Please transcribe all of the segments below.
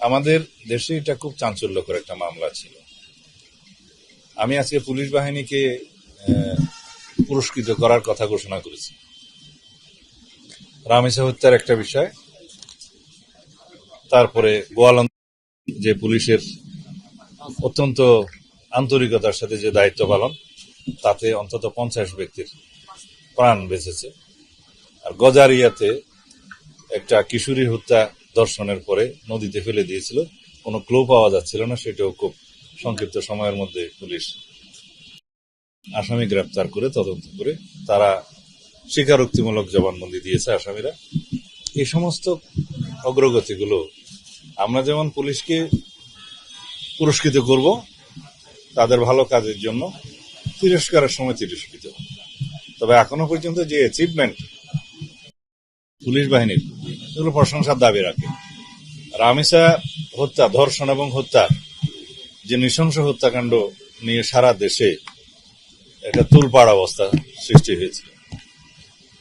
আমাদের দেশে এটা খুব চাঞ্চল্যকর একটা মামলা ছিল। আমি আজকে পুলিশ বাহিনীকে পুরস্কৃত করার কথা ঘোষণা করেছি। রামেসা হত্যার একটা বিষয়, তারপরে গোয়ালন্দ যে পুলিশের অত্যন্ত আন্তরিকতার সাথে যে দায়িত্ব পালন, তাতে অন্তত 50 ব্যক্তির প্রাণ বেঁচেছে। আর গজারিয়াতে একটা কিশোরী হত্যা ধর্ষণের পরে নদীতে ফেলে দিয়েছিল, কোনো ক্লু পাওয়া যাচ্ছিল না, সেটাও খুব সংক্ষিপ্ত সময়ের মধ্যে পুলিশ আসামি গ্রেপ্তার করে তদন্ত করে তারা স্বীকারোক্তিমূলক জবানবন্দি দিয়েছে আসামিরা। এই সমস্ত অগ্রগতিগুলো আমরা যেমন পুলিশকে পুরস্কৃত করব তাদের ভালো কাজের জন্য, তিরস্কারের সময় তিরস্কৃত। তবে এখনো পর্যন্ত যে অ্যাচিভমেন্ট পুলিশ বাহিনীর, এগুলো প্রশংসার দাবি রাখে। রামেসা হত্যা, ধর্ষণ এবং হত্যা, যে নৃশংস হত্যাকাণ্ড নিয়ে সারা দেশে একটা তুলপাড় অবস্থা সৃষ্টি হয়েছে।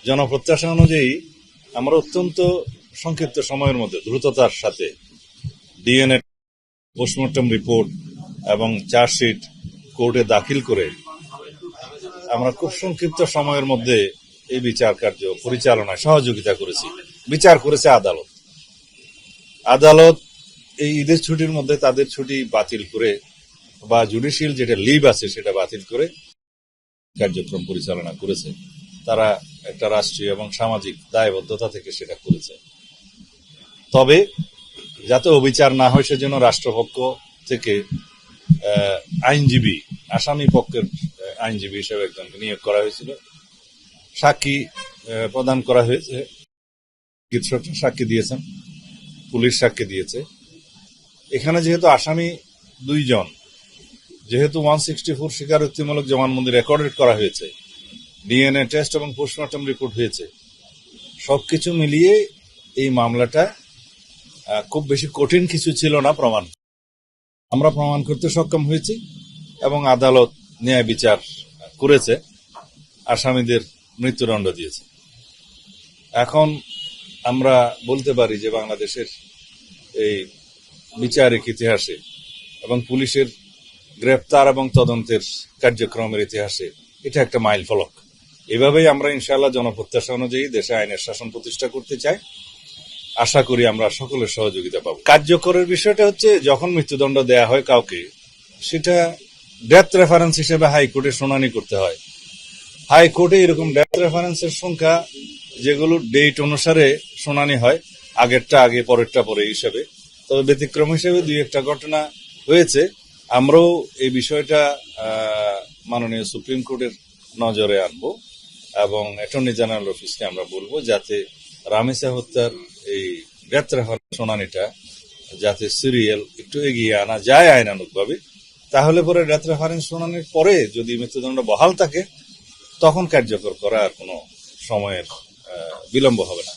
জনপ্রত্যাশা অনুযায়ী আমরা অত্যন্ত সংক্ষিপ্ত সময়ের মধ্যে দ্রুততার সাথে ডিএনএ, পোস্টমর্টম রিপোর্ট এবং চার্জশিট কোর্টে দাখিল করে আমরা খুব সংক্ষিপ্ত সময়ের মধ্যে এই বিচার কার্য পরিচালনায় সহযোগিতা করেছি। বিচার করেছে আদালত। আদালত এই ঈদের ছুটির মধ্যে তাদের ছুটি বাতিল করে বা জুডিশিয়াল যেটা লিভ আছে সেটা বাতিল করে কার্যক্রম পরিচালনা করেছে। তারা একটা রাষ্ট্রীয় এবং সামাজিক দায়বদ্ধতা থেকে সেটা করেছে। তবে যাতে অবিচার না হয় সেজন্য রাষ্ট্রপক্ষ থেকে আইনজীবী, আসামি পক্ষের আইনজীবী হিসেবে একজনকে নিয়োগ করা হয়েছিল। সাক্ষী প্রদান করা হয়েছে, চিকিৎসকরা সাক্ষী দিয়েছেন, পুলিশ সাক্ষী দিয়েছে। এখানে যেহেতু আসামি 2 জন, যেহেতু 164 স্বীকারোক্তিমূলক জবানবন্দি রেকর্ডেড করা হয়েছে, ডিএনএ টেস্ট এবং পোস্টমর্টম রিপোর্ট হয়েছে, সবকিছু মিলিয়ে এই মামলাটা খুব বেশি কঠিন কিছু ছিল না প্রমাণ। আমরা প্রমাণ করতে সক্ষম হয়েছি এবং আদালত ন্যায় বিচার করেছে, আসামিদের মৃত্যুদণ্ড দিয়েছে। এখন আমরা বলতে পারি যে বাংলাদেশের এই বিচারিক ইতিহাসে এবং পুলিশের গ্রেপ্তার এবং তদন্তের কার্যক্রমের ইতিহাসে এটা একটা মাইল ফলক। এভাবেই আমরা ইনশাআল্লাহ জনপ্রত্যাশা অনুযায়ী দেশে আইনের শাসন প্রতিষ্ঠা করতে চাই। আশা করি আমরা সকলের সহযোগিতা পাব। কার্যকরের বিষয়টা হচ্ছে, যখন মৃত্যুদণ্ড দেয়া হয় কাউকে, সেটা ডেথ রেফারেন্স হিসেবে হাইকোর্টে শুনানি করতে হয়। হাইকোর্টে এরকম ডেথ রেফারেন্সের সংখ্যা, যেগুলো ডেট অনুসারে শুনানি হয়, আগেরটা আগে পরেরটা পরে হিসেবে। তবে ব্যতিক্রম হিসেবে 2-1টা ঘটনা হয়েছে। আমরাও এই বিষয়টা মাননীয় সুপ্রিম কোর্টের নজরে আনবো এবং অ্যাটর্নি জেনারেল অফিসকে আমরা বলবো যাতে রামেসা হত্যার এই ডেথ রেফারেন্স শুনানিটা যাতে সিরিয়াল একটু এগিয়ে আনা যায় আইনানুগভাবে। তাহলে পরে ডেথ রেফারেন্স শুনানির পরে যদি মৃত্যুদণ্ড বহাল থাকে, তখন কার্যকর করা আর কোনো সময়ের বিলম্ব হবে না।